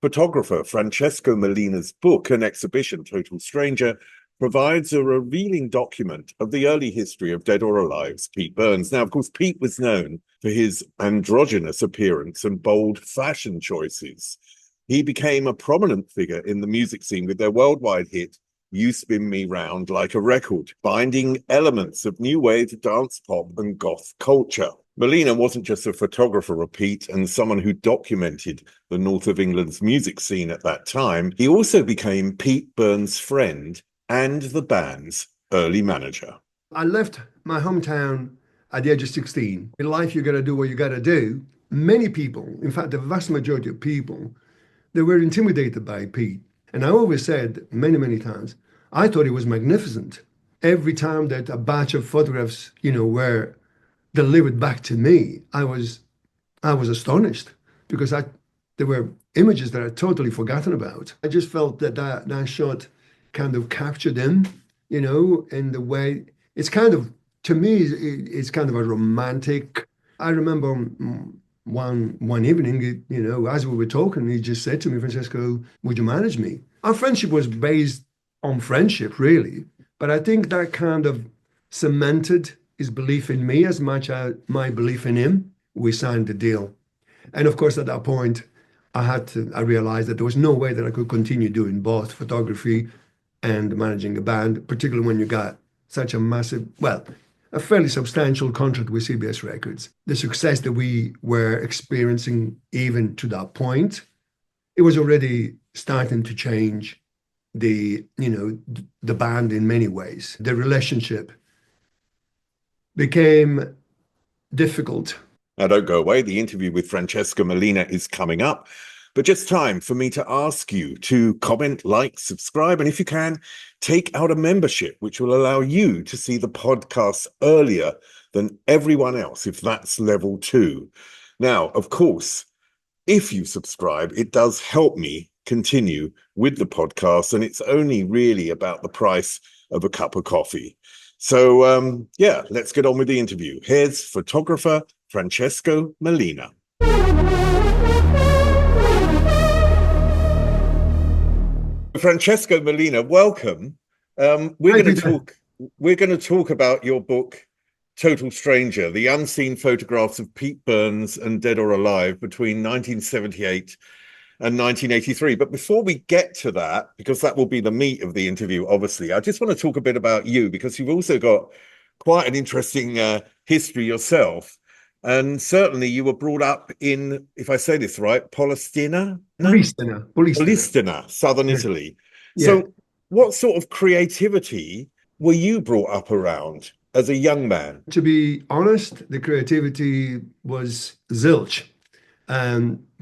Photographer Francesco Mellina's book and exhibition, Total Stranger, provides a revealing document of the early history of Dead or Alive's Pete Burns. Now, of course, Pete was known for his androgynous appearance and bold fashion choices. He became a prominent figure in the music scene with their worldwide hit, You Spin Me Round Like a Record, binding elements of new wave dance pop and goth culture. Mellina wasn't just a photographer of Pete and someone who documented the north of England's music scene at that time. He also became Pete Burns' friend and the band's early manager. I left my hometown at the age of 16. In life, you got to do what you got to do. Many people, in fact, the vast majority of people, they were intimidated by Pete. And I always said many, many times, I thought he was magnificent. Every time that a batch of photographs, were delivered back to me, I was astonished because there were images that I'd totally forgotten about. I just felt that shot kind of captured him, in the way it's kind of, to me, it's kind of a romantic. I remember one evening, as we were talking, he just said to me, Francesco, would you manage me? Our friendship was based on friendship, really. But I think that kind of cemented his belief in me as much as my belief in him. We signed the deal. And of course, at that point, I realized that there was no way that I could continue doing both photography and managing a band, particularly when you got such a massive, a fairly substantial contract with CBS Records. The success that we were experiencing even to that point, it was already starting to change the band in many ways. The relationship became difficult. Now, don't go away. The interview with Francesco Mellina is coming up. But just time for me to ask you to comment, like, subscribe, and if you can, take out a membership, which will allow you to see the podcast earlier than everyone else, if that's level 2. Now, of course, if you subscribe, it does help me continue with the podcast, and it's only really about the price of a cup of coffee. So, let's get on with the interview. Here's photographer Francesco Mellina. Francesco Mellina, welcome. We're going to talk about your book, Total Stranger, the unseen photographs of Pete Burns and Dead or Alive between 1978 and 1983. But before we get to that, because that will be the meat of the interview, obviously, I just want to talk a bit about you, because you've also got quite an interesting history yourself. And certainly you were brought up in, if I say this right, Polistena, southern Italy. Yeah. So what sort of creativity were you brought up around as a young man? To be honest, the creativity was zilch.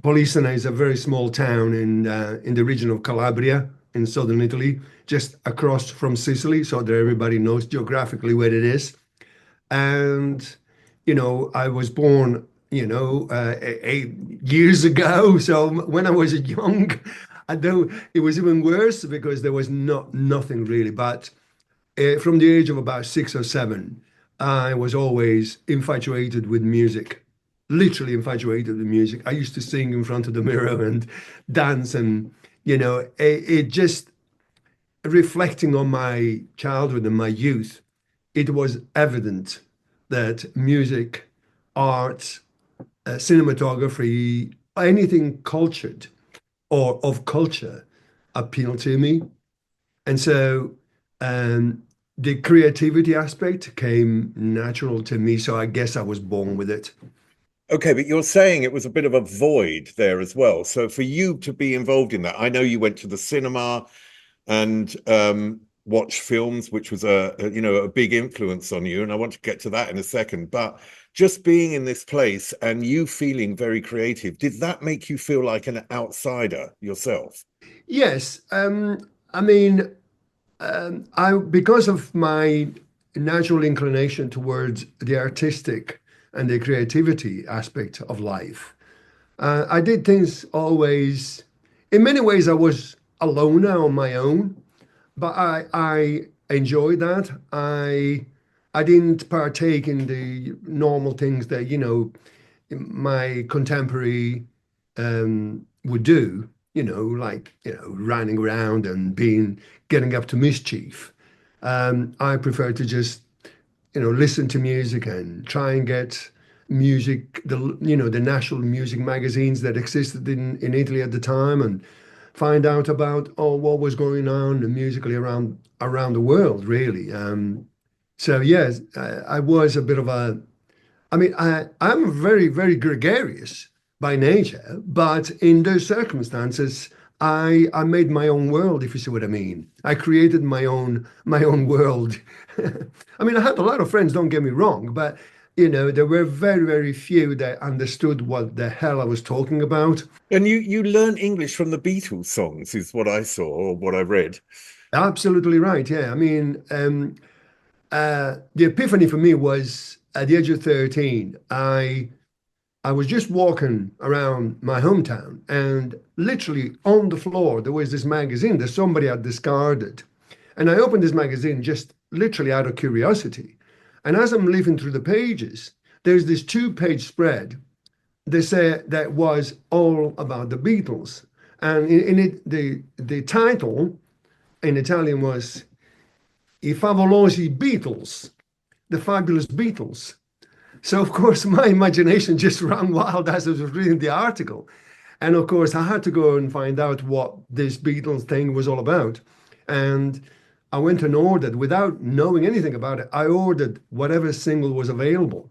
Polistena is a very small town in the region of Calabria in southern Italy, just across from Sicily, so that everybody knows geographically where it is. And I was born, 8 years ago. So when I was young, I know it was even worse because there was nothing really. But from the age of about 6 or 7, I was always infatuated with music, literally infatuated with music. I used to sing in front of the mirror and dance, and it just reflecting on my childhood and my youth, it was evident that music, art, cinematography, anything cultured or of culture appealed to me. And so the creativity aspect came natural to me. So I guess I was born with it. Okay, but you're saying it was a bit of a void there as well. So for you to be involved in that, I know you went to the cinema and watch films, which was a big influence on you, and I want to get to that in a second. But just being in this place and you feeling very creative, did that make you feel like an outsider yourself? Yes. Because of my natural inclination towards the artistic and the creativity aspect of life, I did things always. In many ways, I was a loner on my own. But I enjoyed that. I didn't partake in the normal things that my contemporary would do. like, running around and getting up to mischief. I prefer to just, listen to music and try and get music, the national music magazines that existed in Italy at the time, and find out about what was going on musically around the world, really. So yes, I was a bit of a. I mean, I'm very, very gregarious by nature, but in those circumstances, I made my own world, if you see what I mean. I created my own world. I mean, I had a lot of friends, don't get me wrong, but there were very, very few that understood what the hell I was talking about. And you learn English from the Beatles songs, is what I saw or what I read. Absolutely right. Yeah. I mean, the epiphany for me was at the age of 13. I was just walking around my hometown, and literally on the floor there was this magazine that somebody had discarded. And I opened this magazine just literally out of curiosity. And as I'm leafing through the pages, there's this two-page spread they say that was all about the Beatles. And in it, the title in Italian was I favolosi Beatles, the fabulous Beatles. So, of course, my imagination just ran wild as I was reading the article. And of course, I had to go and find out what this Beatles thing was all about. And I went and ordered, without knowing anything about it, I ordered whatever single was available.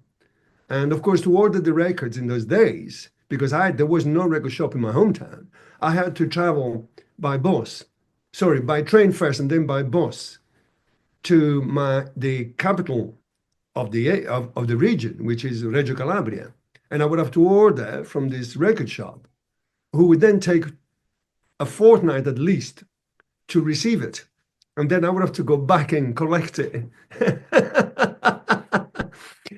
And of course, to order the records in those days, because there was no record shop in my hometown, I had to travel by bus. Sorry, by train first and then by bus to the capital of the region, which is Reggio Calabria. And I would have to order from this record shop, who would then take a fortnight at least to receive it. And then I would have to go back and collect it.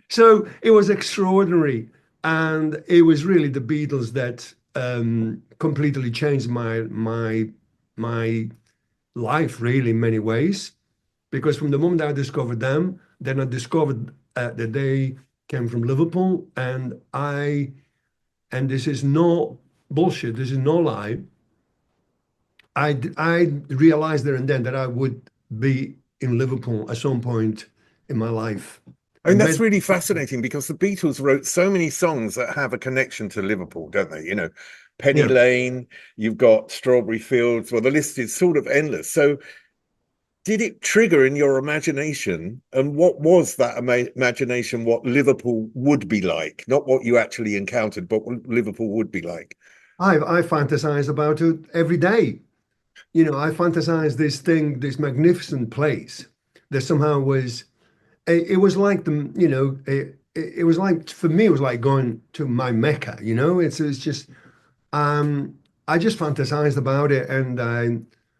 So it was extraordinary. And it was really the Beatles that completely changed my life, really, in many ways. Because from the moment I discovered them, then I discovered that they came from Liverpool, and this is no bullshit, this is no lie. I realized there and then that I would be in Liverpool at some point in my life. I mean, that's really fascinating because the Beatles wrote so many songs that have a connection to Liverpool, don't they? Penny Yeah. Lane, you've got Strawberry Fields. Well, the list is sort of endless. So did it trigger in your imagination? And what was that imagination, what Liverpool would be like? Not what you actually encountered, but what Liverpool would be like. I fantasize about it every day. I fantasize this magnificent place that somehow was, it was like it was like, for me, it was like going to my Mecca, it's just, I just fantasized about it. And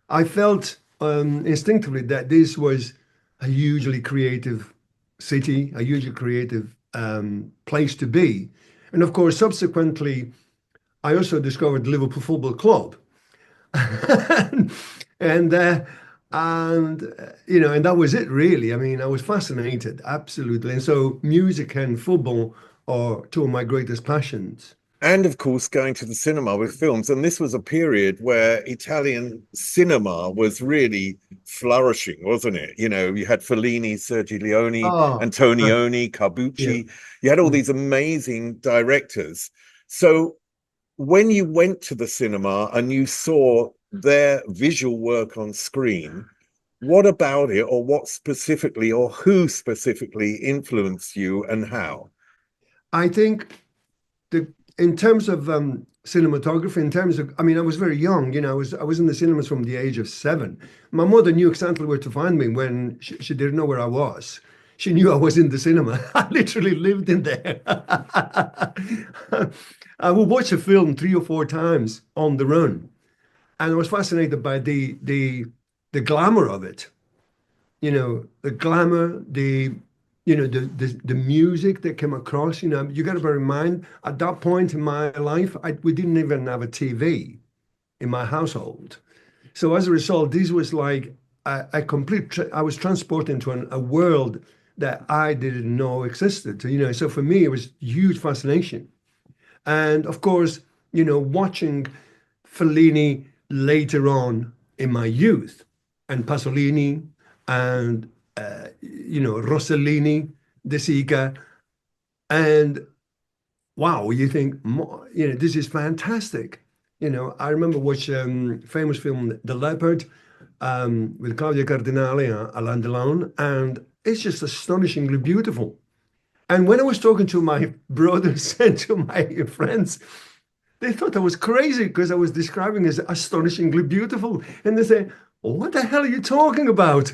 I felt instinctively that this was a hugely creative city, a hugely creative place to be. And of course, subsequently, I also discovered Liverpool Football Club. and and that was it, really. I mean, I was fascinated, absolutely. And so music and football are two of my greatest passions. And of course, going to the cinema with films. And this was a period where Italian cinema was really flourishing, wasn't it? You had Fellini, Sergio Leone, Oh, Antonioni, yeah. Carbucci. You had all these amazing directors. So when you went to the cinema and you saw their visual work on screen, what about it, or what specifically, or who specifically influenced you and how? I think in terms of cinematography, in terms of, I mean, I was very young, I was in the cinemas from the age of 7. My mother knew exactly where to find me when she didn't know where I was. She knew I was in the cinema. I literally lived in there. I would watch a film 3 or 4 times on the run, and I was fascinated by the glamour of it. The glamour, the music that came across. You got to bear in mind, at that point in my life, we didn't even have a TV in my household. So as a result, this was like a complete, I was transported into a world that I didn't know existed. So for me, it was huge fascination. And of course, watching Fellini later on in my youth, and Pasolini, and Rossellini, De Sica, and wow, you think, this is fantastic. I remember watching famous film The Leopard with Claudia Cardinale and Alain Delon, and it's just astonishingly beautiful. And when I was talking to my brothers and to my friends, they thought I was crazy because I was describing it as astonishingly beautiful. And they say, what the hell are you talking about?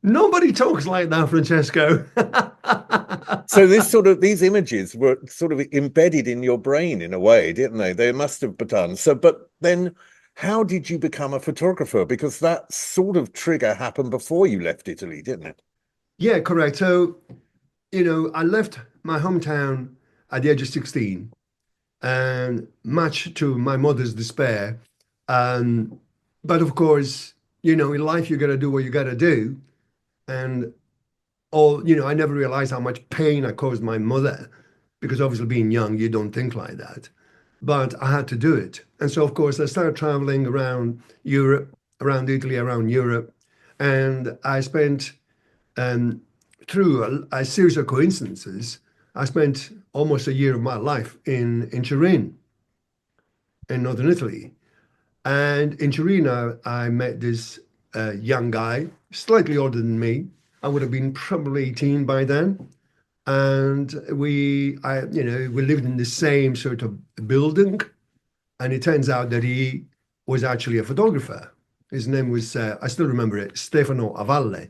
Nobody talks like that, Francesco. So these images were sort of embedded in your brain in a way, didn't they? They must have done. So, but then how did you become a photographer? Because that sort of trigger happened before you left Italy, didn't it? Yeah, correct. So, I left my hometown at the age of 16, and much to my mother's despair. Um, but of course, in life, you got to do what you got to do. And I never realized how much pain I caused my mother because obviously being young, you don't think like that. But I had to do it. And so, of course, I started traveling around Europe, around Italy, around Europe. And I spent, um, through a series of coincidences, I spent almost a year of my life in Turin, in northern Italy. And in Turin, I met this young guy, slightly older than me. I would have been probably 18 by then. And we lived in the same sort of building. And it turns out that he was actually a photographer. His name was, I still remember it, Stefano Avalle.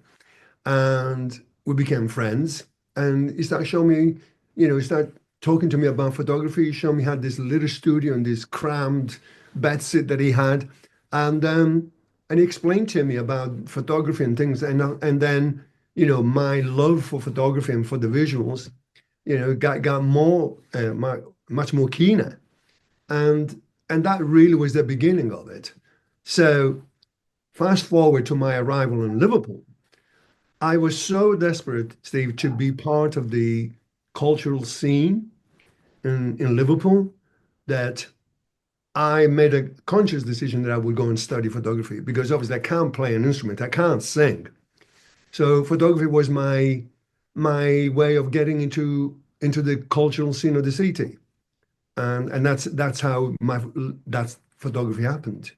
And we became friends. And he started showing me, he started talking to me about photography. He showed me how this little studio and this crammed bedsit that he had. And he explained to me about photography and things. And then, my love for photography and for the visuals, got more, much more keener. And that really was the beginning of it. So fast forward to my arrival in Liverpool. I was so desperate, Steve, to be part of the cultural scene in Liverpool that I made a conscious decision that I would go and study photography because obviously I can't play an instrument, I can't sing. So photography was my way of getting into the cultural scene of the city, and that's how that's photography happened.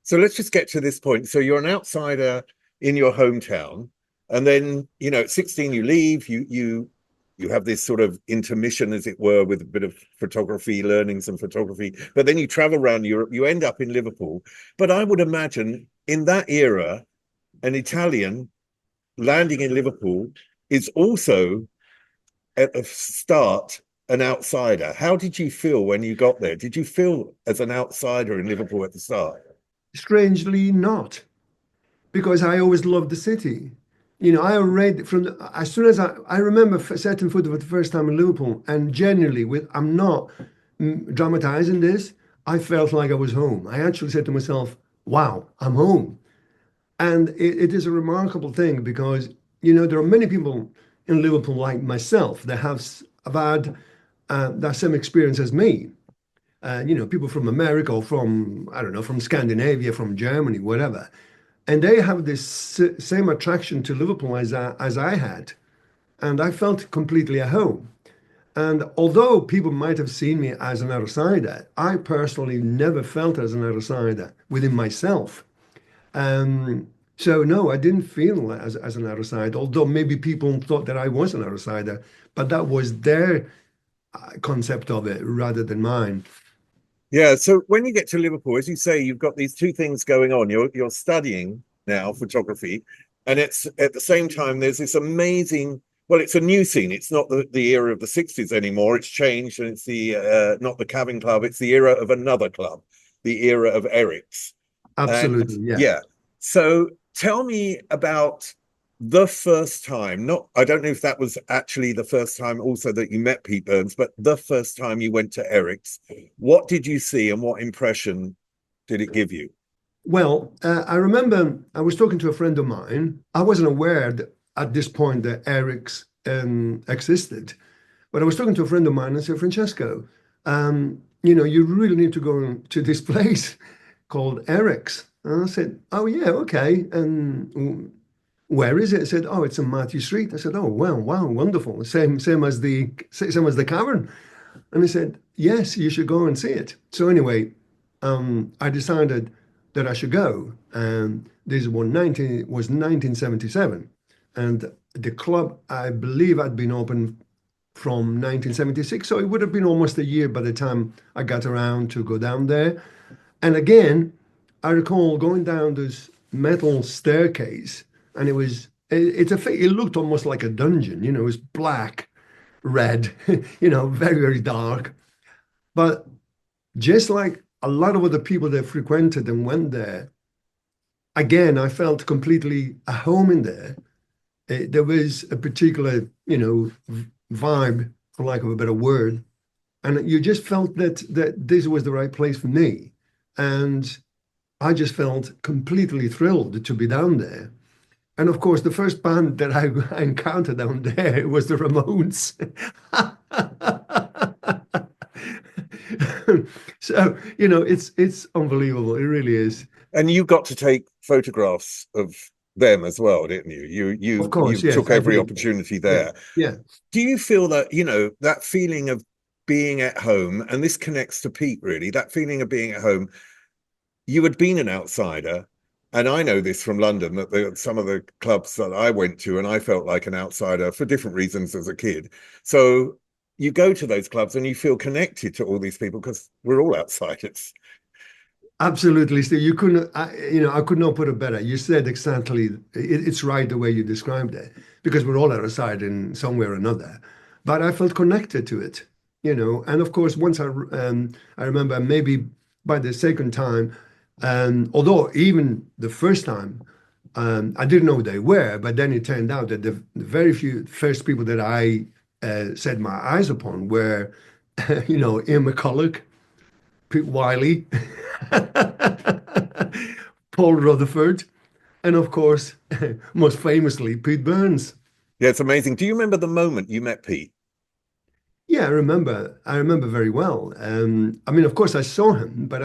So let's just get to this point. So you're an outsider in your hometown, and then at 16 you leave. You have this sort of intermission, as it were, with a bit of photography, learning some photography. But then you travel around Europe. You end up in Liverpool. But I would imagine in that era, an Italian landing in Liverpool is also at the start an outsider. How did you feel when you got there? Did you feel as an outsider in Liverpool at the start? Strangely not, because I always loved the city. I already as soon as I remember setting foot for the first time in Liverpool, and genuinely, I'm not dramatizing this, I felt like I was home. I actually said to myself, "Wow, I'm home." And it is a remarkable thing because there are many people in Liverpool like myself that have had that same experience as me. People from America or from, I don't know, from Scandinavia, from Germany, whatever. And they have this same attraction to Liverpool as I had. And I felt completely at home. And although people might have seen me as an outsider, I personally never felt as an outsider within myself. Um, so no, I didn't feel as an outsider, although maybe people thought that I was an outsider, but that was their concept of it rather than mine. Yeah. So when you get to Liverpool, as you say, you've got these two things going on. You're studying now photography, and it's at the same time there's this amazing. Well, it's a new scene. It's not the era of the 60s anymore. It's changed, and it's the not the Cabin Club. It's the era of another club, the era of Eric's. And Absolutely, yeah. yeah, so tell me about the first time. Not, I don't know if that was actually the first time also that you met Pete Burns, but the first time you went to Eric's. What did you see and what impression did it give you? Well, I remember I was talking to a friend of mine. I wasn't aware that at this point that Eric's existed, but I was talking to a friend of mine and said, Francesco, you really need to go to this place. called Eric's. And I said, oh, yeah, okay. And where is it? I said, oh, it's on Matthew Street. I said, oh, well, wow, wonderful. Same as the cavern. And he said, yes, you should go and see it. So anyway, I decided that I should go. And this was 1977. And the club, I believe, had been open from 1976. So it would have been almost a year by the time I got around to go down there. And again, I recall going down this metal staircase, and it looked almost like a dungeon. It was black, red, very, very dark. But just like a lot of other people that frequented and went there, again, I felt completely at home in there. There was a particular, vibe, for lack of a better word, and you just felt that this was the right place for me. And I just felt completely thrilled to be down there. And of course, the first band that I encountered down there was the Ramones. So, it's unbelievable. It really is. And you got to take photographs of them as well, didn't you? Of You course, yes, took I every did. opportunity Yeah, there. yeah, Do you feel that, that feeling of being at home, and this connects to Pete really, that feeling of being at home, you had been an outsider. And I know this from London, that some of the clubs that I went to, and I felt like an outsider for different reasons as a kid. So you go to those clubs and you feel connected to all these people because we're all outsiders. absolutely, Steve. You couldn't, I could not put it better. You said exactly, it's right the way you described it, because we're all outside in some way or another. But I felt connected to it, And of course, once I remember maybe by the second time, although even the first time, I didn't know who they were, but then it turned out that the very few first people that I set my eyes upon were, Ian McCulloch, Pete Wiley, Paul Rutherford, and of course, most famously, Pete Burns. Yeah, it's amazing. Do you remember the moment you met Pete? Yeah, I remember. I remember very well. I mean, of course, I saw him, but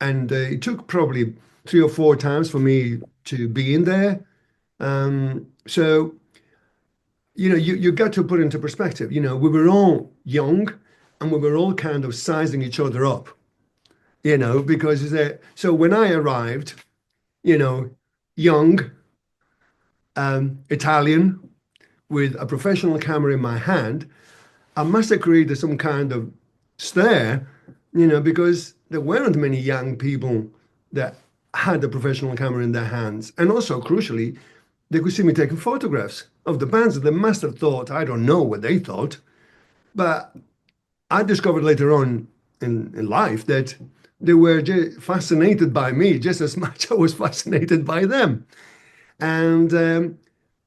and it took probably 3 or 4 times for me to be in there. So, you got to put into perspective. We were all young, and we were all kind of sizing each other up. Because so when I arrived, you know, young, Italian, with a professional camera in my hand, I must have created some kind of stir, because there weren't many young people that had a professional camera in their hands. And also, crucially, they could see me taking photographs of the bands. They must have thought, I don't know what they thought, but I discovered later on in life that they were fascinated by me just as much I was fascinated by them. And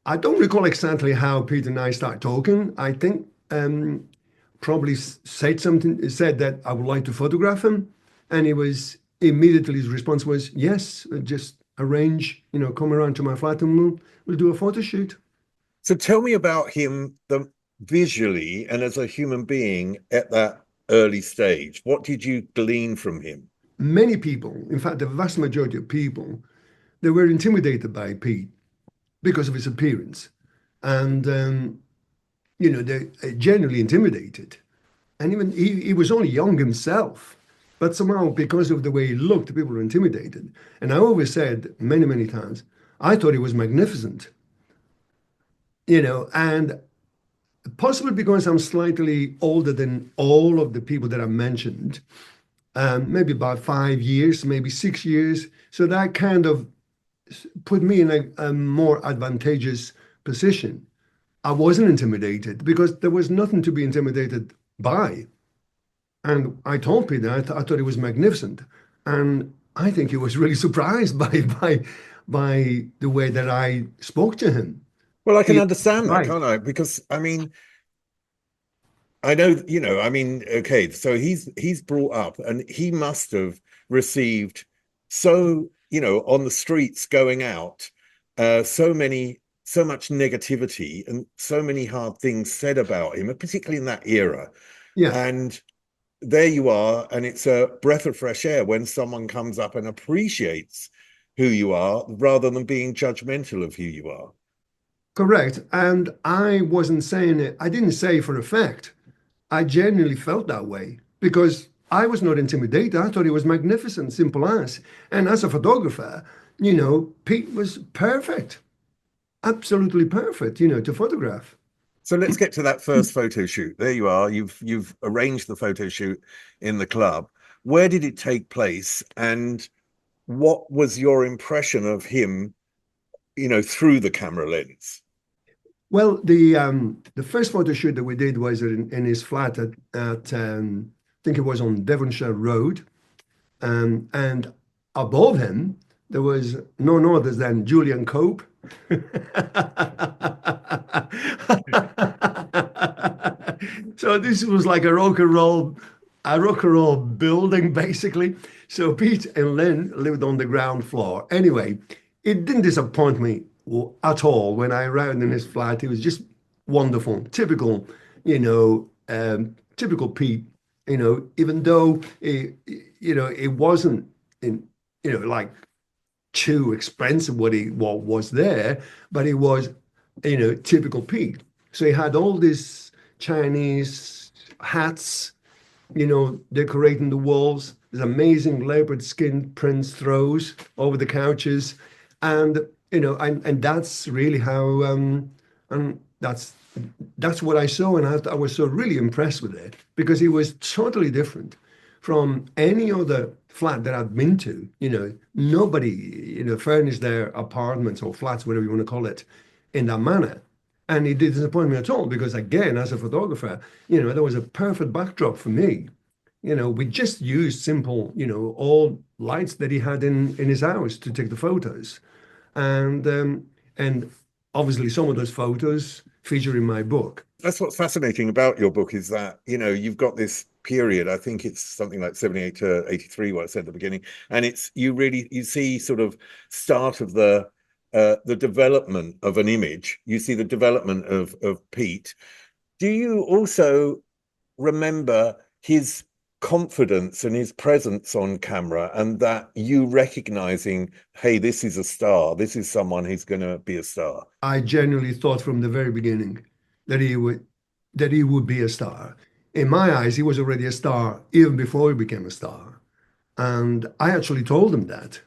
I don't recall exactly how Peter and I started talking. I think probably said that I would like to photograph him. And he was immediately, his response was, yes, just arrange, come around to my flat and we'll do a photo shoot. So tell me about him, visually and as a human being at that early stage. What did you glean from him? Many people, in fact, the vast majority of people, they were intimidated by Pete because of his appearance. And, they generally intimidated. And even he was only young himself. But somehow, because of the way he looked, people were intimidated. And I always said many, many times, I thought he was magnificent, and possibly because I'm slightly older than all of the people that I mentioned, maybe about 5 years, maybe 6 years. So that kind of put me in a more advantageous position. I wasn't intimidated because there was nothing to be intimidated by. And I told Peter I thought he was magnificent. And I think he was really surprised by the way that I spoke to him. Well, I can He, understand that, right. can't I? Because I mean, I know, okay, so he's brought up and he must have received so, on the streets going out, so much negativity and so many hard things said about him, particularly in that era. Yeah. And there you are, and it's a breath of fresh air when someone comes up and appreciates who you are rather than being judgmental of who you are. Correct. And I wasn't saying it, I didn't say for a fact. I genuinely felt that way because I was not intimidated. I thought he was magnificent, simple as. And as a photographer, Pete was perfect, absolutely perfect, to photograph. So let's get to that first photo shoot. There you are. You've arranged the photo shoot in the club. Where did it take place, and what was your impression of him, through the camera lens? Well, the first photo shoot that we did was in his flat I think it was on Devonshire Road, and above him there was none other than Julian Cope. So this was like a rock and roll building basically. So Pete and Lynn lived on the ground floor. Anyway, it didn't disappoint me at all when I arrived in his flat. It was just wonderful, typical, typical Pete. Even though it wasn't like too expensive what was there, but it was typical Pete. So he had all these Chinese hats, decorating the walls. There's amazing leopard skin prints throws over the couches, and and that's really how and that's what I saw, and I was so really impressed with it because it was totally different from any other flat that I've been to. Nobody furnished their apartments or flats, whatever you want to call it, in that manner. And it didn't disappoint me at all because, again, as a photographer, there was a perfect backdrop for me. We just used simple, all lights that he had in his house to take the photos. And obviously some of those photos feature in my book. That's what's fascinating about your book is that, you've got this period, I think it's something like 78 to 83, what I said at the beginning. And you see sort of start of the development of an image. You see the development of Pete. Do you also remember his confidence and his presence on camera, and that you recognizing, hey, this is a star, this is someone who's going to be a star? I genuinely thought from the very beginning that he would be a star. In my eyes, he was already a star even before he became a star. And I actually told him that.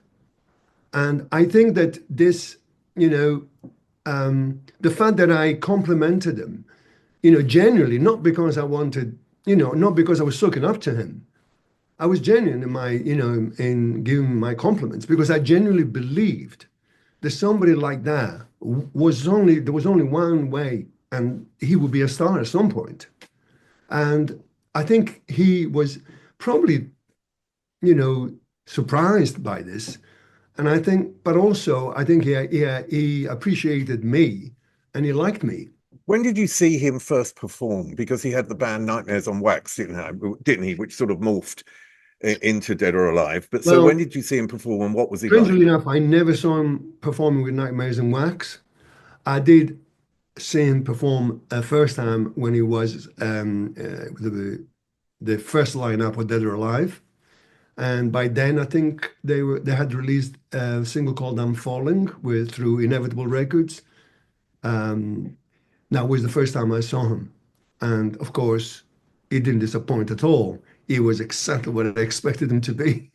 And I think that this, the fact that I complimented him, genuinely, not because I wanted, not because I was sucking up to him. I was genuine in in giving my compliments because I genuinely believed that somebody like that there was only one way, and he would be a star at some point. And I think he was probably, surprised by this. And but also I think he appreciated me and he liked me. When did you see him first perform? Because he had the band Nightmares on Wax, didn't he? Which sort of morphed into Dead or Alive. But so when Well, did you see him perform, and what was he strangely like? enough, I never saw him performing with Nightmares and Wax. I did see him perform first time when he was the first lineup of Dead or Alive. And by then, I think they had released a single called "I'm Falling" through Inevitable Records. That was the first time I saw him, and of course, he didn't disappoint at all. He was exactly what I expected him to be.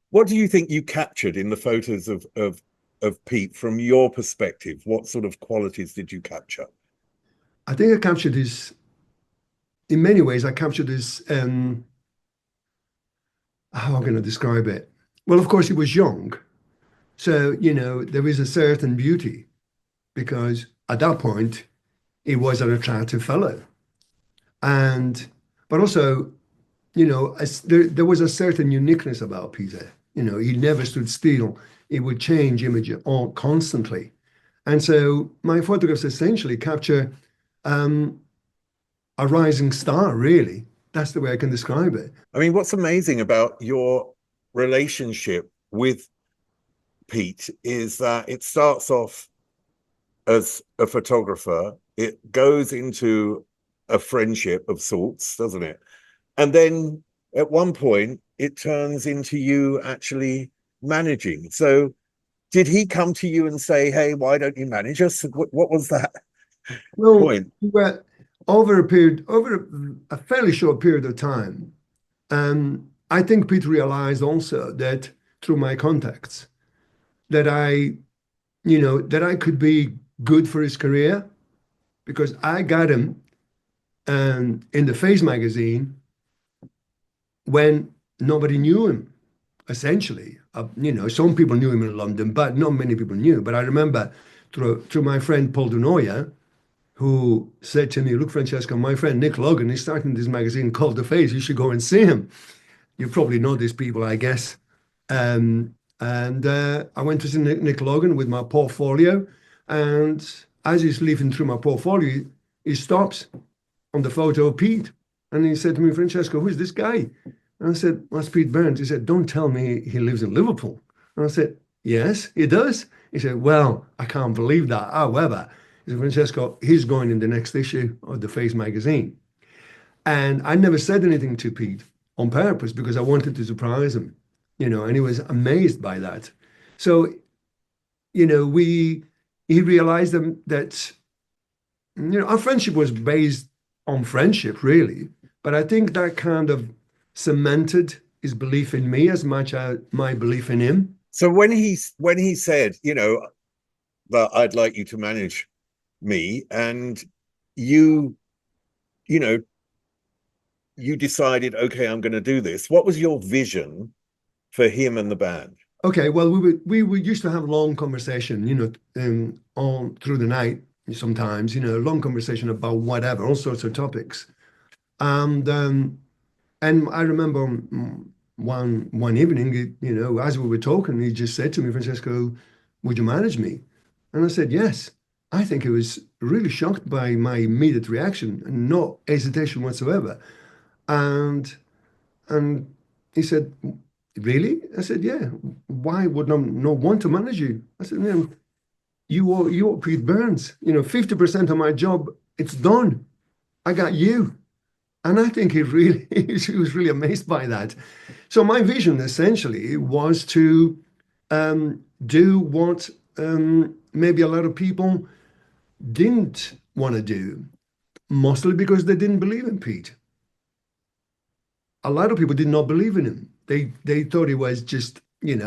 What do you think you captured in the photos of Pete from your perspective? What sort of qualities did you capture? I think I captured this in many ways. I captured this. How can I describe it? Well, of course, he was young, so there is a certain beauty because at that point he was an attractive fellow, and but also there was a certain uniqueness about Peter. He never stood still. He would change image all constantly. And so my photographs essentially capture a rising star, really. That's the way I can describe it. I mean, what's amazing about your relationship with Pete is that it starts off as a photographer, it goes into a friendship of sorts, doesn't it? And then at one point, it turns into you actually managing. So did he come to you and say, hey, why don't you manage us? What was that Well, point? well, over a fairly short period of time, I think Pete realized also that through my contacts that that I could be good for his career because I got him in the Phase magazine when nobody knew him, essentially. Some people knew him in London, but not many people knew. But I remember through my friend Paul Dunoya, who said to me, look, Francesco, my friend Nick Logan is starting this magazine called The Phase. You should go and see him. You probably know these people, I guess. And I went to see Nick Logan with my portfolio. And as he's leafing through my portfolio, he stops on the photo of Pete. And he said to me, Francesco, who's this guy? And I said, well, that's Pete Burns. He said, don't tell me he lives in Liverpool. And I said, yes, he does. He said, well, I can't believe that. However, he said, Francesco, he's going in the next issue of the Face magazine. And I never said anything to Pete on purpose because I wanted to surprise him, and he was amazed by that. So, he realized that, our friendship was based on friendship, really. But I think that kind of cemented his belief in me as much as my belief in him. So when he said, that I'd like you to manage me, and you, you know, you decided, okay, I'm going to do this. What was your vision for him and the band? Okay, well, we used to have long conversation, on through the night sometimes, long conversation about whatever, all sorts of topics. And I remember one evening, as we were talking, he just said to me, Francesco, would you manage me? And I said, yes. I think he was really shocked by my immediate reaction and no hesitation whatsoever. And and he said, really? I said, yeah. Why would I not want to manage you? I said, man, you are Pete Burns. 50% of my job, it's done. I got you. And I think he was really amazed by that. So my vision essentially was to do what maybe a lot of people didn't want to do, mostly because they didn't believe in Pete. A lot of people did not believe in him. They thought he was just, it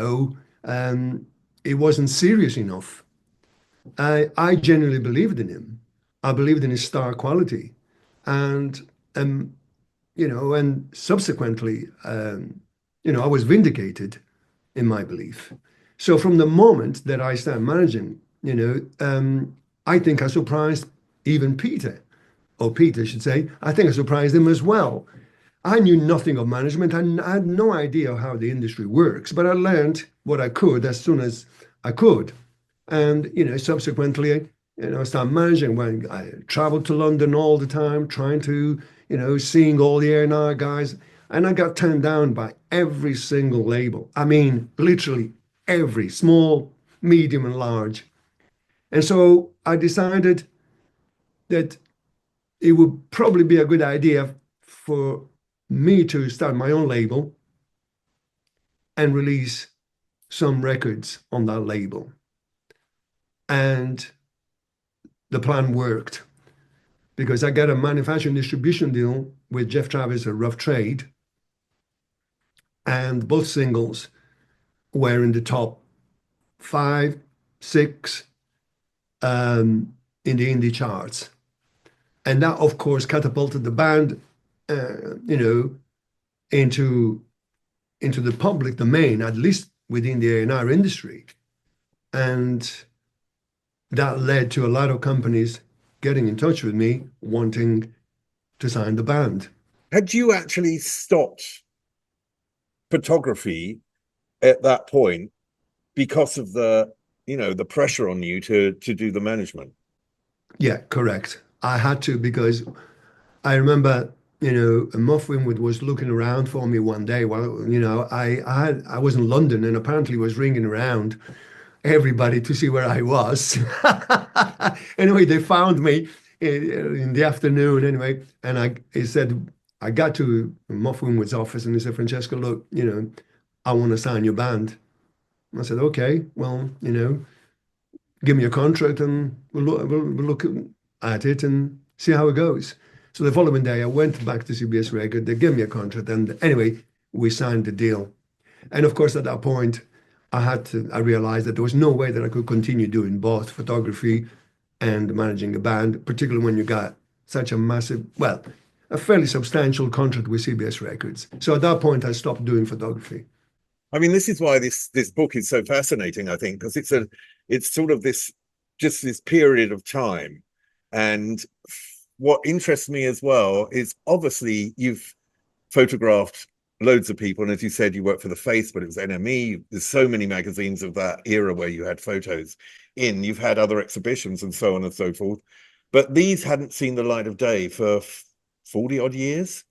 wasn't serious enough. I genuinely believed in him. I believed in his star quality. And and subsequently, I was vindicated in my belief. So from the moment that I started managing, I think I surprised even Peter, or Pete, I should say. I think I surprised him as well. I knew nothing of management. I had no idea how the industry works, but I learned what I could as soon as I could. And, subsequently, I started managing when I traveled to London all the time, trying to, seeing all the A&R guys. And I got turned down by every single label. I mean, literally every, small, medium, and large. And so I decided that it would probably be a good idea for me to start my own label and release some records on that label. And the plan worked because I got a manufacturing distribution deal with Jeff Travis at Rough Trade, and both singles were in the top 5, 6 in the indie charts. And that, of course, catapulted the band, into the public domain, at least within the A&R industry. And that led to a lot of companies getting in touch with me, wanting to sign the band. Had you actually stopped photography at that point because of the pressure on you to do the management? Yeah, correct. I had to because I remember, a muffin was looking around for me one day while, I was in London and apparently was ringing around everybody to see where I was. Anyway, they found me in the afternoon anyway. And he said, I got to Moff Winwood's office and he said, Francesco, look, I want to sign your band. I said, okay, well, give me a contract and we'll look at it and see how it goes. So the following day, I went back to CBS Record. They gave me a contract. And anyway, we signed the deal. And of course, at that point, I realized that there was no way that I could continue doing both photography and managing a band, particularly when you got such a massive, well, a fairly substantial contract with CBS Records. So at that point, I stopped doing photography. I mean, this is why this book is so fascinating, I think, because it's sort of this period of time. And what interests me as well is obviously you've photographed loads of people. And as you said, you worked for The Face, but it was NME. There's so many magazines of that era where you had photos in. You've had other exhibitions and so on and so forth. But these hadn't seen the light of day for 40 odd years.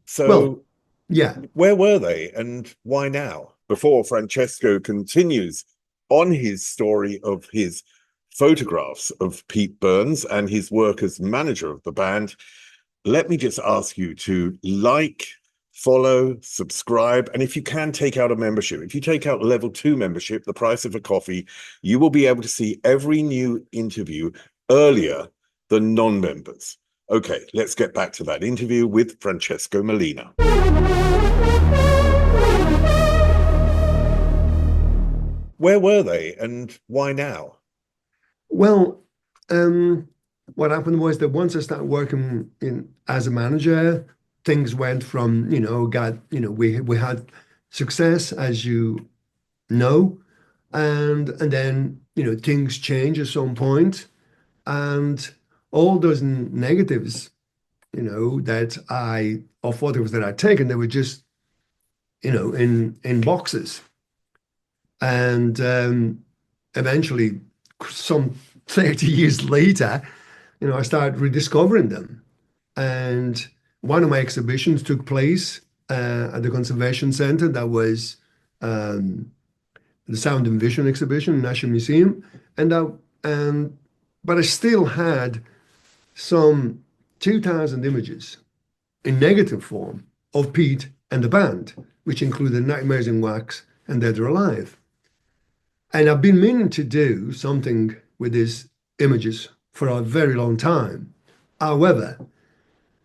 So well, yeah, where were they and why now? Before Francesco continues on his story of his photographs of Pete Burns and his work as manager of the band, let me just ask you to like, follow, subscribe, and if you can, take out a membership. If you take out level 2 membership, the price of a coffee, you will be able to see every new interview earlier than non-members. Okay, let's get back to that interview with Francesco Mellina. Where were they and why now? Well, what happened was that once I started working as a manager, things went from, we had success, as you know, and then, things change at some point, and all those negatives, or photos that I'd taken, they were just, in boxes. And eventually, some 30 years later, I started rediscovering them. And one of my exhibitions took place at the Conservation Center. That was the Sound and Vision exhibition, National Museum. But I still had some 2,000 images in negative form of Pete and the band, which included Nightmares in Wax and Dead or Alive. And I've been meaning to do something with these images for a very long time. However,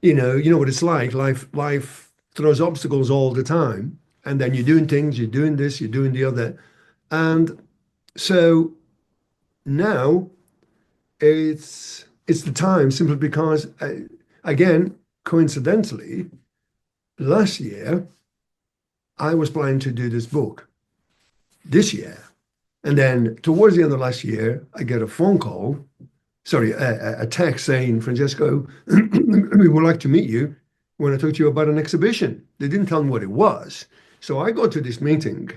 you know what it's like. Life throws obstacles all the time. And then you're doing things, you're doing this, you're doing the other. And so now it's the time, simply because, again, coincidentally, last year, I was planning to do this book this year. And then towards the end of last year, I get a text saying, Francesco, we would like to meet you. We want to talk to you about an exhibition. They didn't tell me what it was. So I go to this meeting,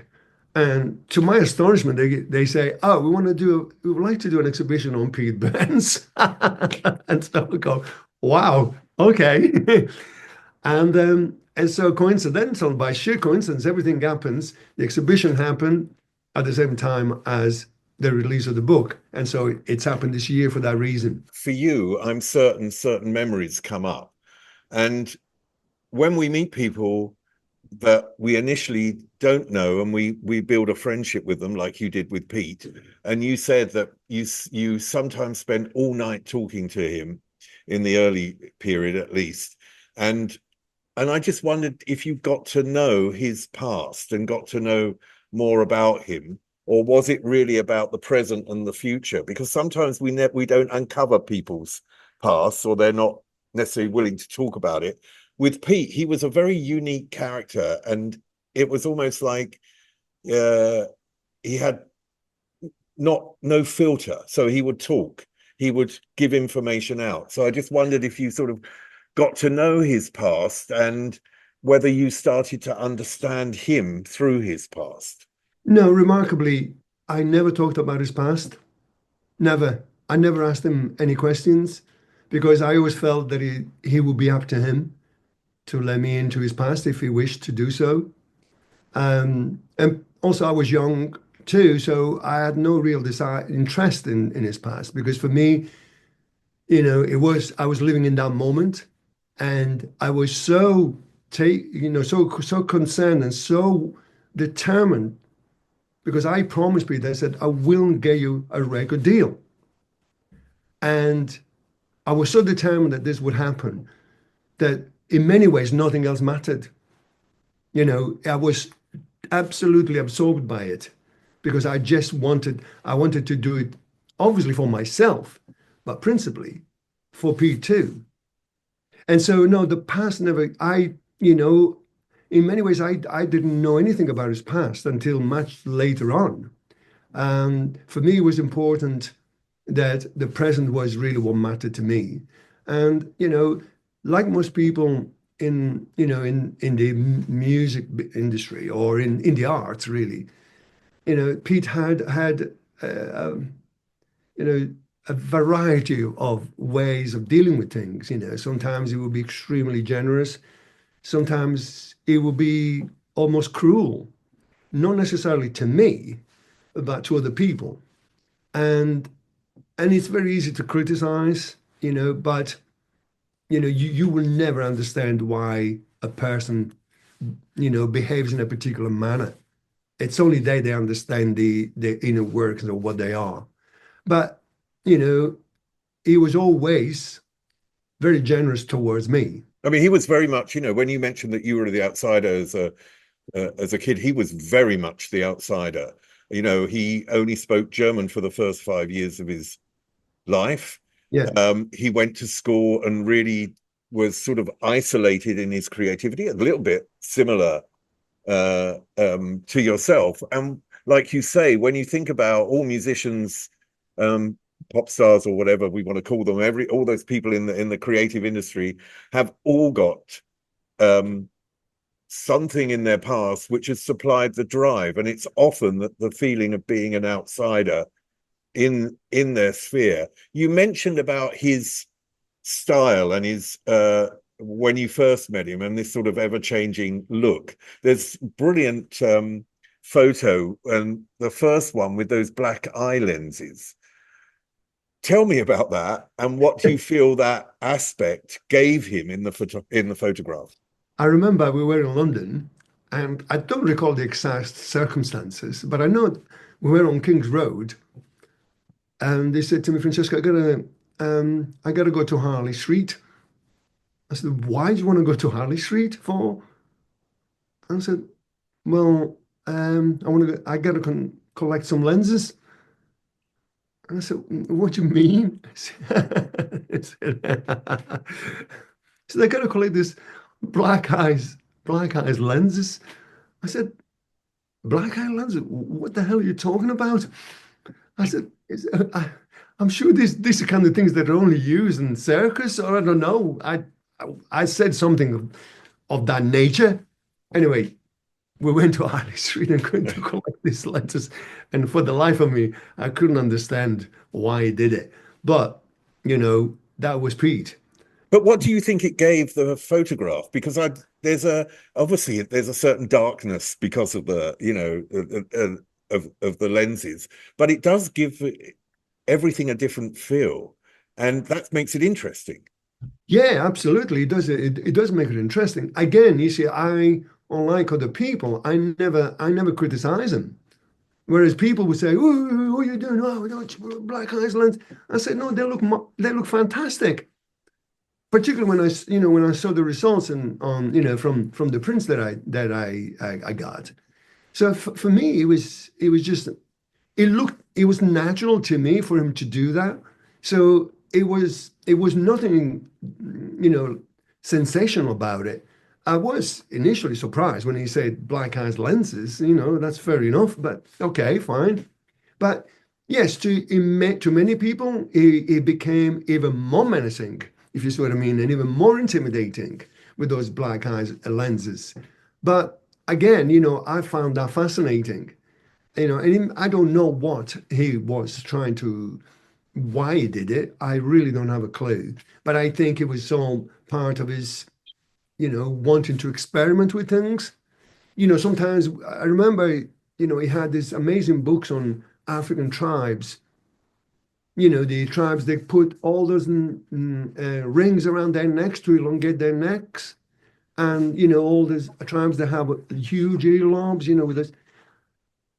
and to my astonishment, they say, oh, we would like to do an exhibition on Pete Burns. And so I go, wow, okay. And so coincidental, by sheer coincidence, everything happens. The exhibition happened at the same time as the release of the book. And so it's happened this year for that reason. For you, I'm certain memories come up. And when we meet people that we initially don't know and we build a friendship with them, like you did with Pete, and you said that you sometimes spend all night talking to him in the early period at least. And I just wondered if you got to know his past and got to know more about him, or was it really about the present and the future? Because sometimes we don't uncover people's past, or they're not necessarily willing to talk about it. With Pete, he was a very unique character, and it was almost like he had no filter. So he would talk, he would give information out. So I just wondered if you sort of got to know his past and whether you started to understand him through his past. No, remarkably, I never talked about his past. Never. I never asked him any questions, because I always felt that he would be up to him to let me into his past if he wished to do so. And also I was young too, so I had no real interest in his past, because for me, I was living in that moment, and I was so concerned and so determined because I promised Peter, I said, I will get you a record deal. And I was so determined that this would happen that in many ways nothing else mattered. I was absolutely absorbed by it because I wanted to do it obviously for myself, but principally for Pete too. And so, no, the past never, in many ways, I didn't know anything about his past until much later on. And for me, it was important that the present was really what mattered to me. And, like most people in the music industry or in the arts, really, Pete had, you know, a variety of ways of dealing with things. Sometimes he would be extremely generous. Sometimes it would be almost cruel, not necessarily to me, but to other people. And it's very easy to criticize, but you will never understand why a person, behaves in a particular manner. It's only they understand the inner workings of what they are. But, you know, he was always very generous towards me. I mean, he was very much, when you mentioned that you were the outsider as a kid, he was very much the outsider. He only spoke German for the first 5 years of his life. Yeah. He went to school and really was sort of isolated in his creativity, a little bit similar to yourself. And like you say, when you think about all musicians, pop stars or whatever we want to call them, all those people in the creative industry have all got something in their past which has supplied the drive, and it's often the feeling of being an outsider in their sphere. You mentioned about his style and his when you first met him and this sort of ever-changing look. There's brilliant photo, and the first one with those black eye lenses. Tell me about that and what you feel that aspect gave him in the photograph. I remember we were in London, and I don't recall the exact circumstances, but I know we were on King's Road, and they said to me, Francesco, I gotta go to Harley Street. I said, why do you want to go to Harley Street for? And I said, well, I gotta collect some lenses. And I said, what do you mean? I said, I gotta collect this black eyes lenses. I said, black eye lenses? What the hell are you talking about? I said, I'm sure these are kind of things that are only used in circus, or I don't know. I said something of that nature. Anyway, we went to Harley Street and going to collect these lenses. And for the life of me, I couldn't understand why he did it. But, that was Pete. But what do you think it gave the photograph? Because obviously there's a certain darkness because of the of the lenses, but it does give everything a different feel, and that makes it interesting. Yeah, absolutely. It does make it interesting. Again, you see, unlike other people, I never criticize them. Whereas people would say, "Oh, what are you doing? Oh, black eyes lens." I said, "No, they look fantastic." Particularly when I saw the results and on from the prints that I got. So for me, it was natural to me for him to do that. So it was nothing, sensational about it. I was initially surprised when he said black eyes lenses. That's fair enough, but okay, fine. But yes, to many people, it became even more menacing, if you see what I mean, and even more intimidating with those black eyes lenses. But again, I found that fascinating. And I don't know what he was trying to, why he did it. I really don't have a clue. But I think it was all part of his, wanting to experiment with things. Sometimes I remember, he had these amazing books on African tribes. the tribes, they put all those rings around their necks to elongate their necks. And, all these tribes that have huge earlobes, with this.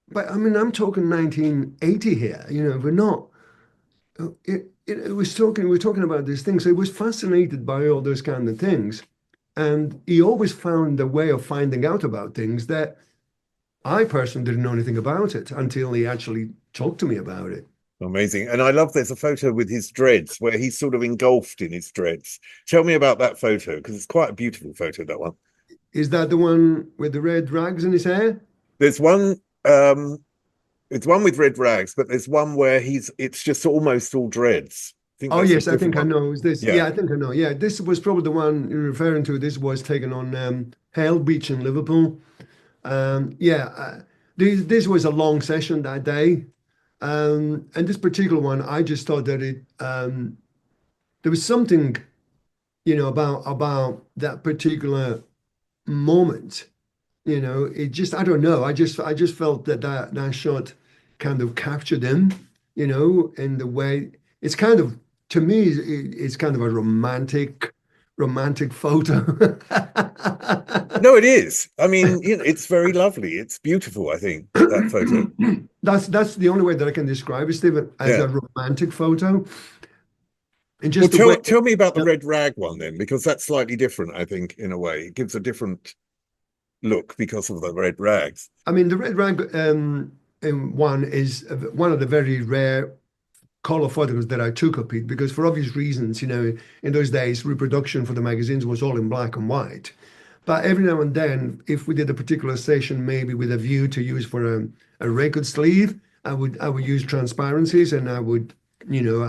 But I mean, I'm talking 1980 here, we're not. We're talking about these things. So he was fascinated by all those kind of things. And he always found a way of finding out about things that I personally didn't know anything about it until he actually talked to me about it. Amazing. And I love there's a photo with his dreads where he's sort of engulfed in his dreads. Tell me about that photo because it's quite a beautiful photo, that one. Is that the one with the red rags in his hair? There's one it's one with red rags, but there's one where it's just almost all dreads. I think Oh, that's a yes, I different think I one. know. Is this? Yeah. Yeah, I think I know. Yeah, this was probably the one you're referring to. This was taken on Hale Beach in Liverpool. Yeah, this was a long session that day. And this particular one, I just thought that there was something, about that particular moment. It just, I don't know. I just felt that shot kind of captured him, in the way it's kind of, to me, it's kind of a romantic photo. No, it is. I mean, it's very lovely. It's beautiful, I think, that photo. That's the only way that I can describe it, Stephen, as Yeah. a romantic photo. And Well, just the way, tell me about the red rag one then, because that's slightly different, I think, in a way. It gives a different look because of the red rags. I mean, the red rag one is one of the very rare color photographs that I took of it because for obvious reasons, in those days, reproduction for the magazines was all in black and white. But every now and then, if we did a particular session, maybe with a view to use for a record sleeve, I would use transparencies and I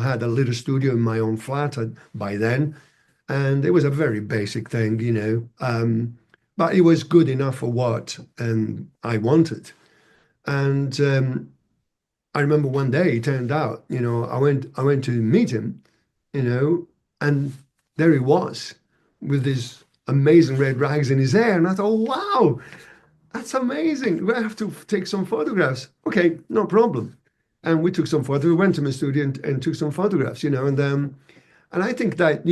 had a little studio in my own flat by then. And it was a very basic thing, but it was good enough for what I wanted. And I remember one day it turned out, I went to meet him, and there he was with his amazing red rags in his hair. And I thought, wow, that's amazing. We have to take some photographs. Okay, no problem. And we took some photos. We went to my studio and took some photographs, and I think that,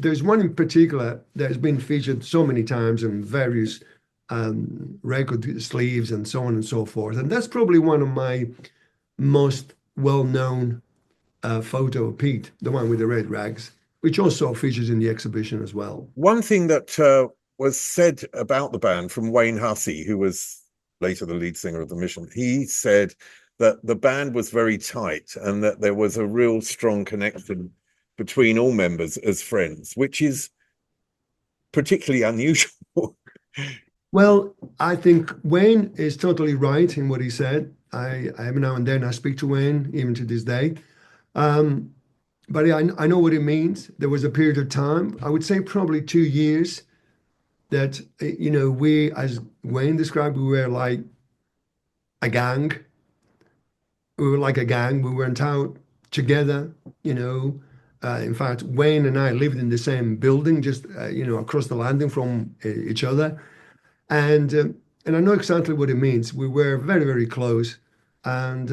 there's one in particular that has been featured so many times in various record sleeves and so on and so forth. And that's probably one of my most well-known photo of Pete, the one with the red rags, which also features in the exhibition as well. One thing that was said about the band from Wayne Hussey, who was later the lead singer of The Mission, he said that the band was very tight and that there was a real strong connection between all members as friends, which is particularly unusual. Well, I think Wayne is totally right in what he said. I every now and then I speak to Wayne, even to this day. Um, but yeah, I know what it means. There was a period of time, I would say probably 2 years, that we, as Wayne described, we were like a gang. We were like a gang. We went out together. In fact, Wayne and I lived in the same building, just across the landing from each other. And I know exactly what it means. We were very, very close, and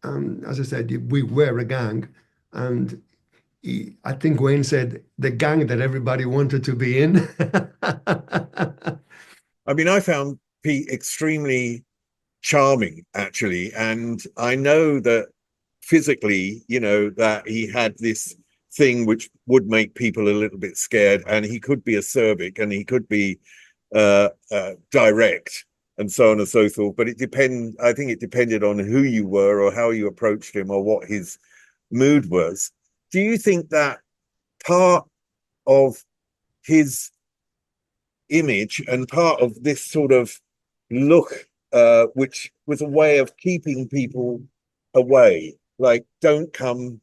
as I said, we were a gang. And I think Wayne said the gang that everybody wanted to be in. I mean, I found Pete extremely charming, actually. And I know that physically, that he had this thing which would make people a little bit scared, and he could be acerbic and he could be direct and so on and so forth. But I think it depended on who you were or how you approached him or what his mood was. Do you think that part of his image and part of this sort of look, which was a way of keeping people away, like don't come,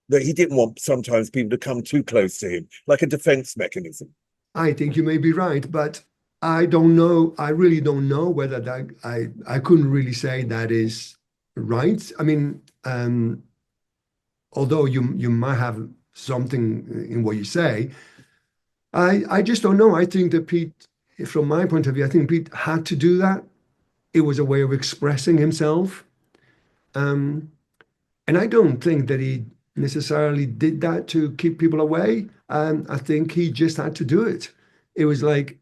that he didn't want sometimes people to come too close to him, like a defense mechanism? I think you may be right, but I don't know. I really don't know whether that I couldn't really say that is right. I mean, although you might have something in what you say, I just don't know. I think that Pete, from my point of view, I think Pete had to do that. It was a way of expressing himself. Um, And I don't think that he necessarily did that to keep people away. I think he just had to do it. It was like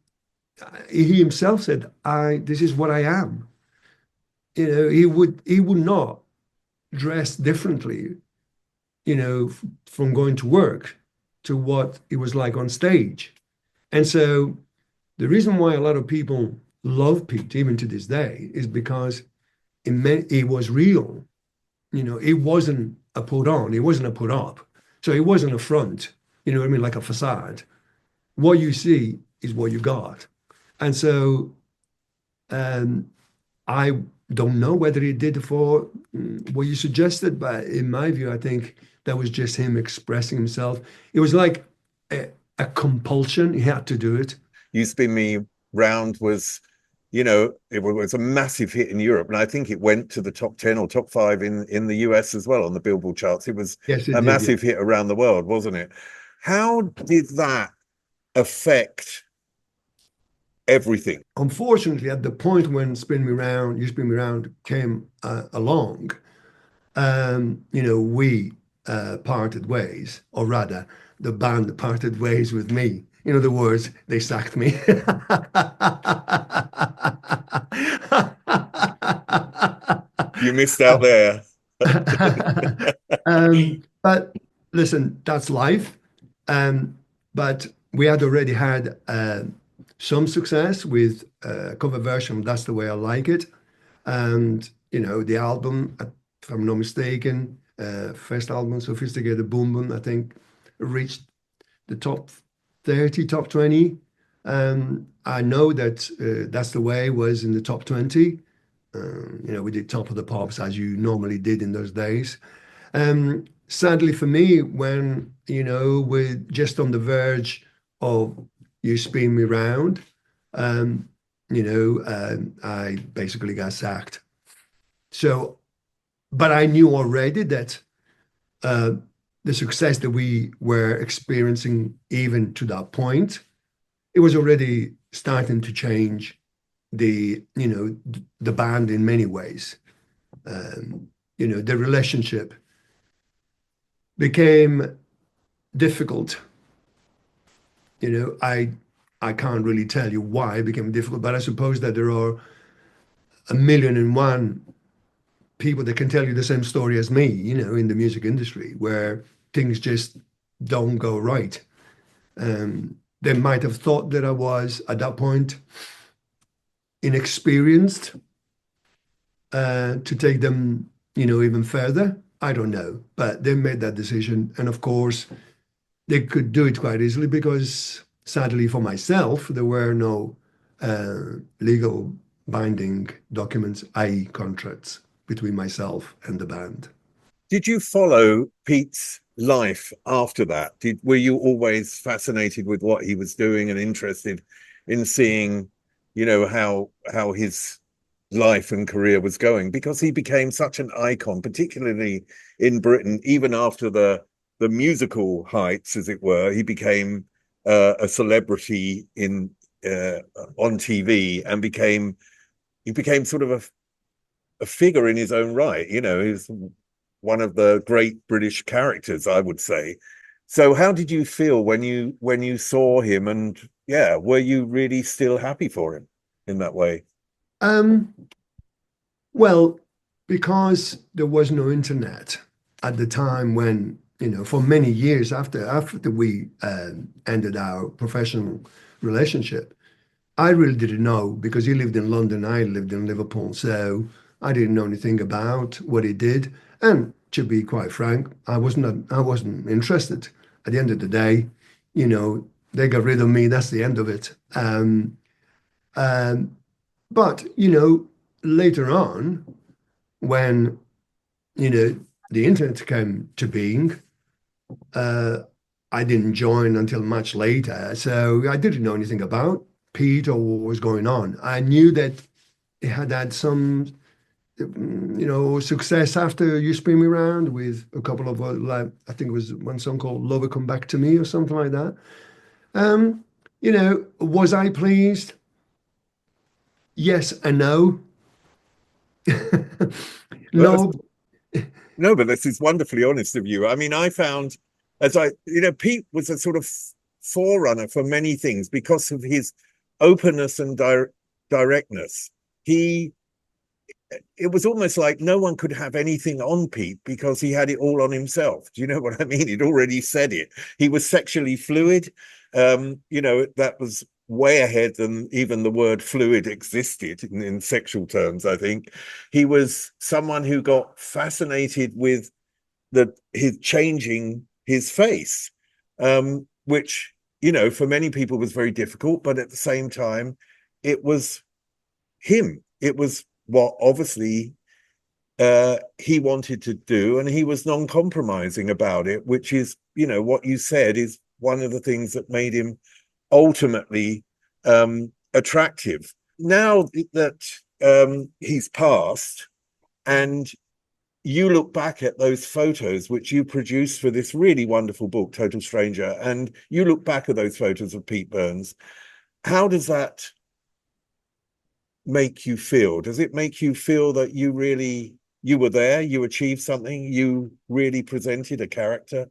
he himself said, "I this is what I am." He would not dress differently, from going to work to what it was like on stage. And so the reason why a lot of people love Pete, even to this day, is because it was real. It wasn't a put on, it wasn't a put up. So it wasn't a front, you know what I mean, like a facade. What you see is what you got. And so um, I don't know whether he did it for what you suggested, but in my view, I think that was just him expressing himself. It was like a compulsion. He had to do it. You Spin Me Round was, it was a massive hit in Europe, and I think it went to the top 10 or top 5 in the US as well on the Billboard charts. It was Yes, it a did. Yeah. massive hit around the world, wasn't it? How did that affect everything? Unfortunately, at the point when Spin Me Round, You Spin Me Round came along, we parted ways, or rather, the band parted ways with me. In other words, they sacked me. You missed out there. But listen, that's life. But we had already had some success with a cover version. That's the way I like it. And the album, if I'm not mistaken, first album, Sophisticated Boom Boom, I think reached the top 30, top 20. I know that That's the Way was in the top 20. We did Top of the Pops as you normally did in those days. Sadly for me, when, we're just on the verge of You Spin Me Round, I basically got sacked. So, but I knew already that uh, the success that we were experiencing, even to that point, it was already starting to change the band in many ways. The relationship became difficult. I can't really tell you why it became difficult, but I suppose that there are a million and one people that can tell you the same story as me, in the music industry, where things just don't go right. They might have thought that I was, at that point, inexperienced to take them, even further. I don't know, but they made that decision. And of course, they could do it quite easily because, sadly for myself, there were no legal binding documents, i.e., contracts between myself and the band. Did you follow Pete's life after that? Were you always fascinated with what he was doing and interested in seeing, how his life and career was going? Because he became such an icon, particularly in Britain, even after the musical heights, as it were. He became a celebrity on TV and became sort of a figure in his own right. He's one of the great British characters, I would say. So how did you feel when you saw him, and yeah, were you really still happy for him in that way? Um, well, because there was no internet at the time when, for many years after we ended our professional relationship, I really didn't know because he lived in London, I lived in Liverpool, so I didn't know anything about what he did. And to be quite frank, I wasn't interested. At the end of the day, they got rid of me. That's the end of it. Um, but later on, when you know the internet came to being, uh, I didn't join until much later, so I didn't know anything about Pete or what was going on. I knew that it had had some, success after You Spin Me Round with a couple of, like, I think it was one song called Lover Come Back to Me or something like that. Was I pleased? Yes and no. Well, No, No, but this is wonderfully honest of you. I mean, I found, Pete was a sort of forerunner for many things because of his openness and directness. He, it was almost like no one could have anything on Pete because he had it all on himself. Do you know what I mean? He'd already said it. He was sexually fluid. That was way ahead than even the word fluid existed in sexual terms, I think. He was someone who got fascinated with his changing his face, which, for many people was very difficult, but at the same time, it was him. It was what obviously he wanted to do, and he was non-compromising about it, which is, what you said is one of the things that made him ultimately attractive. Now that he's passed, and you look back at those photos which you produced for this really wonderful book, Total Stranger, and you look back at those photos of Pete Burns, how does that make you feel? Does it make you feel that you were there, you achieved something, you really presented a character?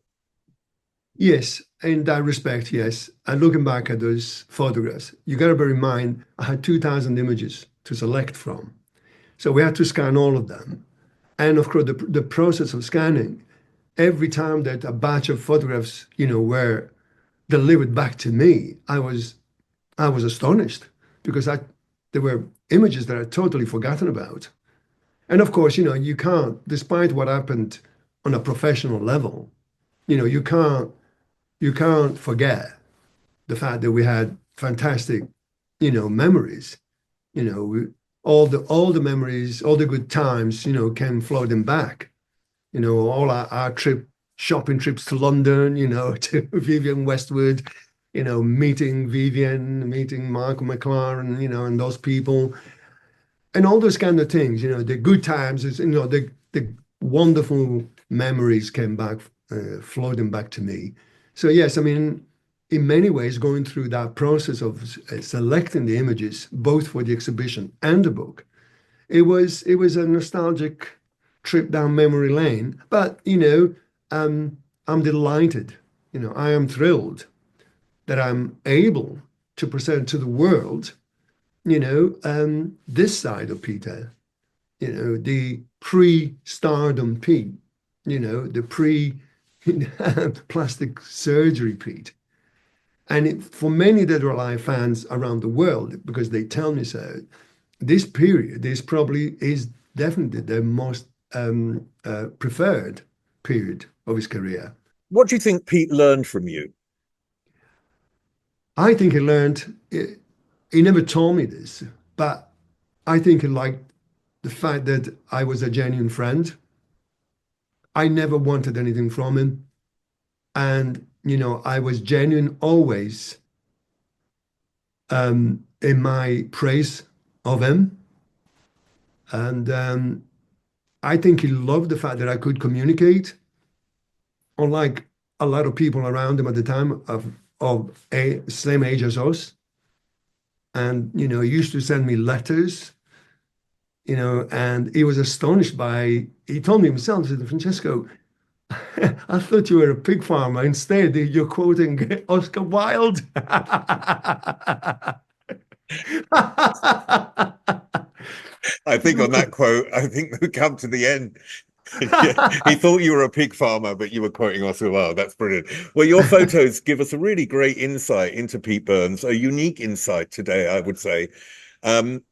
Yes, in that respect, yes. And looking back at those photographs, you got to bear in mind I had 2,000 images to select from. So we had to scan all of them. And of course, the process of scanning, every time that a batch of photographs, were delivered back to me, I was astonished because there were images that I'd totally forgotten about. And of course, you can't, despite what happened on a professional level, you can't forget the fact that we had fantastic, memories. All the memories, all the good times, came flooding back. All our shopping trips to London, to Vivian Westwood, meeting Vivian, meeting Michael McLaren, and those people, and all those kind of things. The good times is, the wonderful memories came back, floating back to me. So yes, I mean, in many ways, going through that process of selecting the images, both for the exhibition and the book, it was a nostalgic trip down memory lane. But I'm delighted. I am thrilled that I'm able to present to the world, this side of Peter, the pre-stardom Pete, the pre-plastic surgery Pete. And for many Dead or Alive fans around the world, because they tell me so, this period is definitely the most preferred period of his career. What do you think Pete learned from you? I think he learned, he never told me this, but I think he liked the fact that I was a genuine friend. I never wanted anything from him. And, I was genuine always, in my praise of him. And I think he loved the fact that I could communicate, unlike a lot of people around him at the time of a same age as us. And, he used to send me letters, and he was astonished he told me himself, he said, Francesco, I thought you were a pig farmer. Instead, you're quoting Oscar Wilde. I think on that quote, I think we come to the end. Yeah, he thought you were a pig farmer, but you were quoting Oscar Wilde. That's brilliant. Well, your photos give us a really great insight into Pete Burns, a unique insight today, I would say. And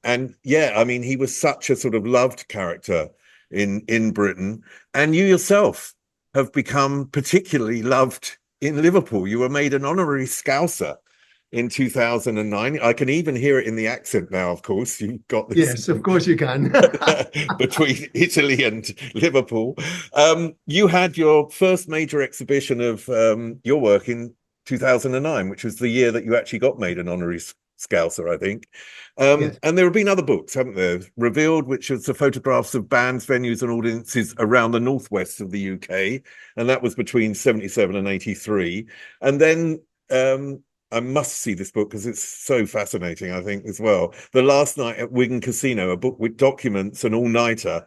yeah, I mean, he was such a sort of loved character in Britain, and you yourself have become particularly loved in Liverpool. You were made an honorary Scouser in 2009. I can even hear it in the accent now, of course. You've got this Yes, of course you can. between Italy and Liverpool. You had your first major exhibition of your work in 2009, which was the year that you actually got made an honorary Scouser, I think. Yes. And there have been other books, haven't there? Revealed, which was the photographs of bands, venues, and audiences around the northwest of the UK. And that was between 77 and 83. And then I must see this book because it's so fascinating, I think, as well. The Last Night at Wigan Casino, a book with documents, an all-nighter,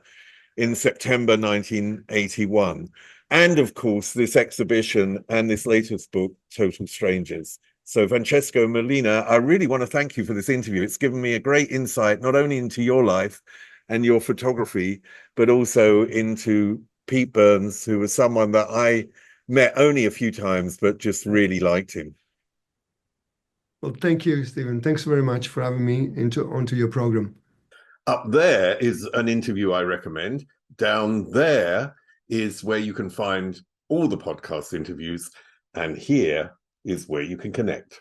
in September 1981. And of course, this exhibition and this latest book, Total Strangers. So Francesco Mellina, I really want to thank you for this interview. It's given me a great insight, not only into your life and your photography, but also into Pete Burns, who was someone that I met only a few times, but just really liked him. Well, thank you, Stephen. Thanks very much for having me onto your program. Up there is an interview I recommend. Down there is where you can find all the podcast interviews. And here is where you can connect.